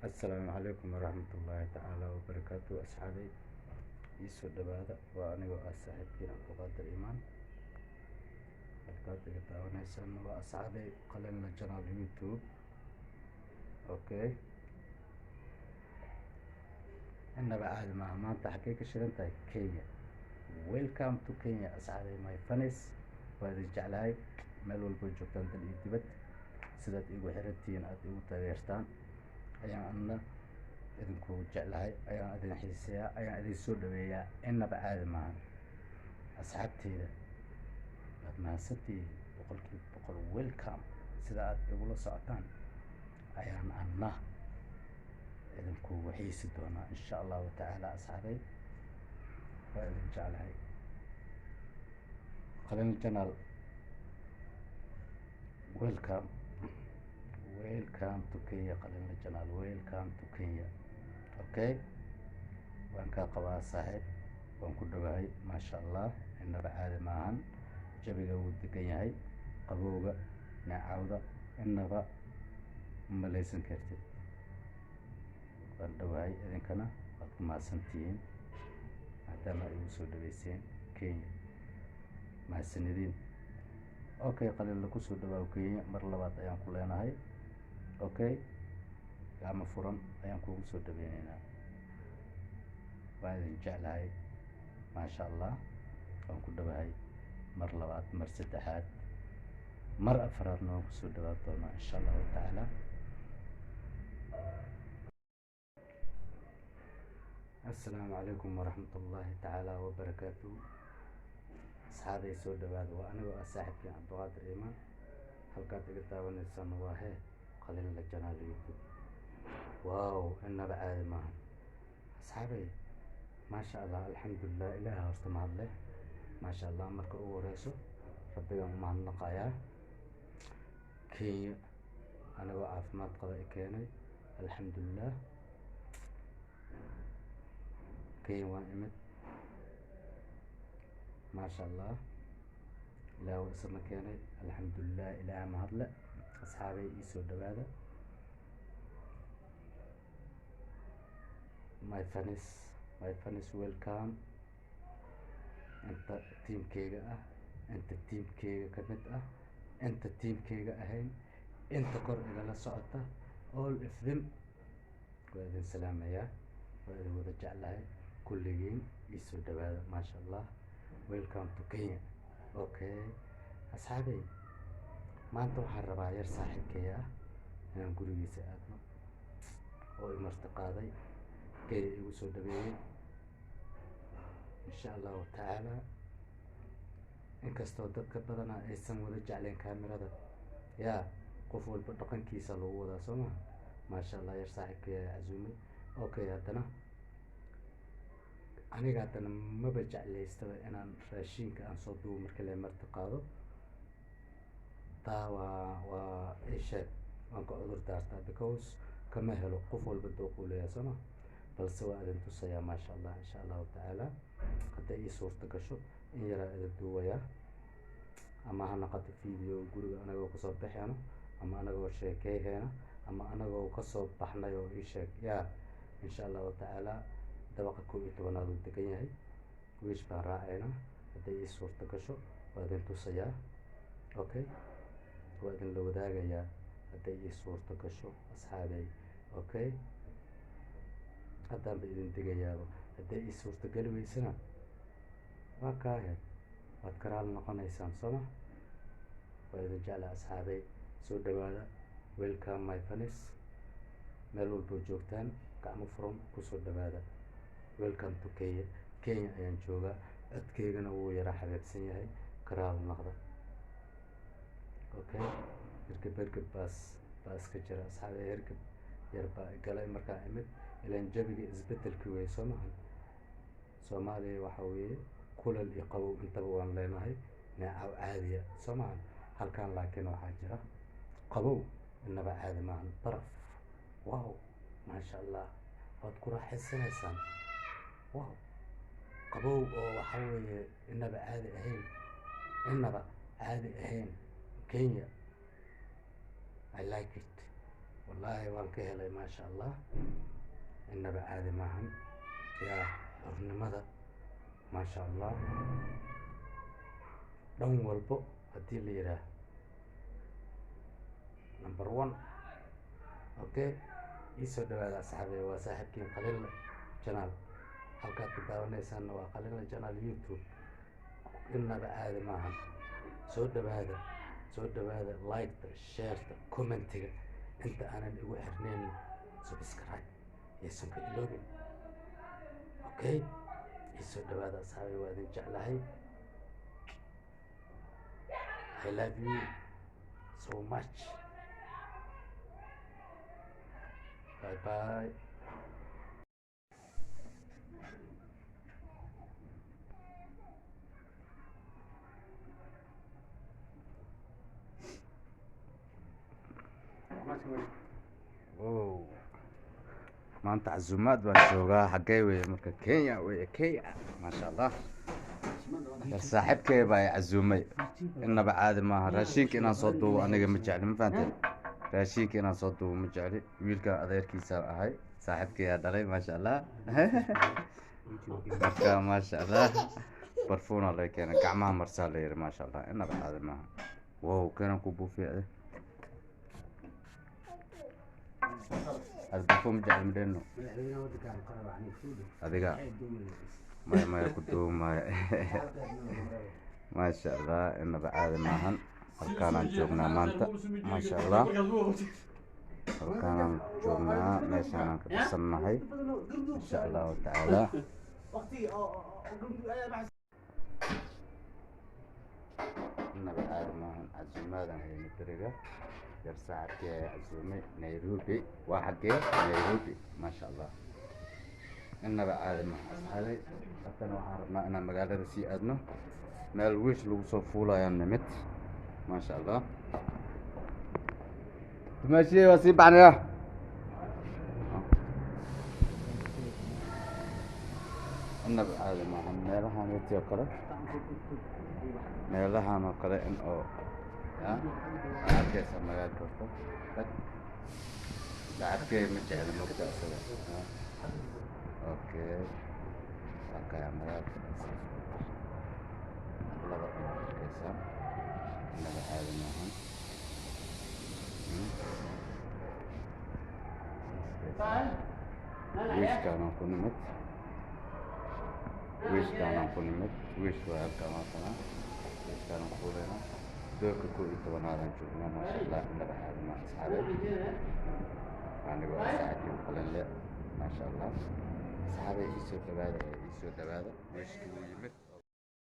السلام عليكم ورحمة الله تعالى وبركاته أصحابي يسود هذا وأنا وأصحابي عبد القادر إيمان القادر تعاون هسن وأصحابي قلنا جناب يوتيوب أوكي إن بعد ما أنت حقيقة شرنت كينيا ويلكم تو كينيا أصحابي ماي فانيس وهذا جعلها ملول بوجوكتان الإنتبات سيدات إيجو حرتين أديو تغيرتان ayaan anna idinku jeclahay ayaan idin xiiseeyaa ayaan idin soo dhaweeyaa innaba caadi maahan asxaabteyda waad mahadsantihiin boqolkiiba boqol welcome sida aad igula socotaan ayaan anna idinkugu xiisi doonaa insha allahu tacaala asxaabay waa idin jeclahay qalin channel welcome to Kenya qalin channel welcome to Kenya okay waan ka qabaa saaxiib waan ku dhawahay maasha Allah innaba caadi maahan jabiga wuu degan yahay qabowga naacawda innaba malaysan kartid waan dhawahay idinkana waad ku mahadsantihiin maadaama ay igu soo dhaweyseen Kenya mahadsanidin okay qalin lagu soo dhawaaw Kenya mar labaad ayaan ku leenahay okay gacmo furan ayaan kugu soo dhaweynaynaa waan idin jeclahay maasha Allah waan ku dhawahay mar labaad mar saddexaad mar afraadna waan kusoo dhawaan doonaa insha allahu tacaala assalaamu calaykum waraxmatullaahi tacaala wabarakaatuh asxaabay soo dhawaada waa anigoo ah saaxiibkii cabdiqaadir iimaan halkaad iga daawanaysaan waa hee qalin channel YouTube واو إنما عادي معهم أصحابي ما شاء الله الحمد لله إله هرت مع الله ما شاء الله مركو ورسو ربي مع النقايا كي أنا وقف ما تقضي كيني الحمد لله كي وانمت ما شاء الله لا واسم كيني الحمد لله إله مع الله أصحابي يسود هذا my fans welcome انت تيم كيغا انت تيم كيغا كمد انت تيم كيغا اهين انت كور الى لا سعوده all of them وادن سلام يا وادن ودا جعلها كلين يسو دواده ما شاء الله welcome to Kenya okay اصحابي ما انت waxaan rabaa yar saaxiibkay ah inaan gurigiisa aadno oo martaqaaday كي يوصل دبي إن شاء الله تعالى إن كستودك بدنا إسم ورجع لين كاميرا ده يا قفول بتقن كيس لو ده سما ما شاء الله يرسعك يا عزومي أوكي هذانا أنا قاعدنا ما برجع لي استوى أنا راشين كأن صدو مركلة مرتقاضو تاوا إيش أنك أقدر تعرف because كما هلو قفول بدوقوا لي سما بل سواء أنتو سيا ما شاء الله إن شاء الله تعالى قد أي صورة كشو إن يرى أنتو ويا أما أنا قد فيديو جوري أنا جو كسب بحنا أما أنا جو شيكي هنا أما أنا جو كسب بحنا يو إيشك يا إن شاء الله تعالى دبقة كوي تبنا ضد كيني ويش براعينا قد أي صورة كشو وأنتو سيا أوكي وأن لو داعي يا قد أي صورة كشو أصحابي أوكي haddaan ba idin degayaaba hadday ii suurtagali weysana waa kaaheed waad karaal noqonaysaan sooma waa idin jecla asxaabay soo dhawaada welcome my fans meel walboo joogtaan gacmo furan kusoo dhawaada welcome to Kenya Kenya ayaan joogaa codkeygana wuu yara xabeebsan yahay karaal noqda okay hergeb baas ka jira asxaabay hergeb yarba galay markaa imid ilaan jabiga isbedelkii way soo maahan Soomaaliya waxa weeye kulal iyo qabow intaba waan leenahay naacaw caadiya soo maahan halkaan laakiin waxaa jira qabow innaba caadi maahan baraf wow maasha Allah waad ku raaxaysanaysaan wow qabow oo waxa weeye innaba caadi ahayn Kenya I like it wallaahi waan ka helay maasha allah, innaba caadi maahan. yaa xornimada maasha allah dhan walbo haddii la yidhaah number one. okay, iisoo dhawaada asxaabey, waa saaxiibkiin Qaliinle channel. halkaad ku daawanaysaanna waa Qaliinle channel YouTube. innaba caadi maahan. soo dhawaada, soo dhawaada, liketa, shareta, commentiga. inta aanan igu xirnayn subscribe yaysan ka iloobin. okay, iisoo dhawaada asxaabey, waa idin jeclahay. I love you so much. Bye bye. wow, maanta casuumaad baan joogaa. xaggee weye marka? Kenya weye, Kenya maasha allah. saaxiibkey baa i casuumay, innaba caadi maaha. raashinka inaan soo duubo aniga ma jecli, ma fahanteen? raashinka inaan soo duubo ma jecli. wiilkan adeerkiisaan ahay, saaxiibkeyaa dhalay maasha allah. marka maasha allah barfuuna laga keenay, gacmaha marsaa la yiri maasha allah. innaba caadi maaha. wow, keenan ku buufiya ad barfuun ma jecli midheno adiga maya ku duumaya. maasha allah, innaba caadi maahan. halkaanaan joognaa maanta maasha allah. halkaanaan joognaa, meeshaanaan ka tirsannahay insha allahu tacaala. innaba caadi maahan. casuumaadaan hayna beriga yar saaxiibkii ayaa casuumay Nairobi. waa xaggee? Nairobi maasha allah. innaba caadi maaha asxaabey. haddana waxaan rabnaa inaan magaalada sii aadno. meel wiish lagu soo fuulayaan nimid maasha allah. dumaashiyey waa sii baxnaya. innaba caadi maahan. meelahaan oo kale, meelahaan oo kale in oo arkaysa magaalka horta saaxiibkey ma jecli mogta isaga. okay, arkaya magaalka laba arkaysa. innaba caadi maahan. wiishkaanaan ku nimid, wiishkaanaan ku nimid. wiish waa halkaan waa kanaa, wiishkaanaan kuuleynaa. doorka 11aadaan joognaa maasha allah. innaba caadi maaha asxaabey. aniga waa saaxiibkiin Qaliinle maasha allah. asxaabey iisoo dhawaada, iisoo dhawaada. wiishkii wuu yimid.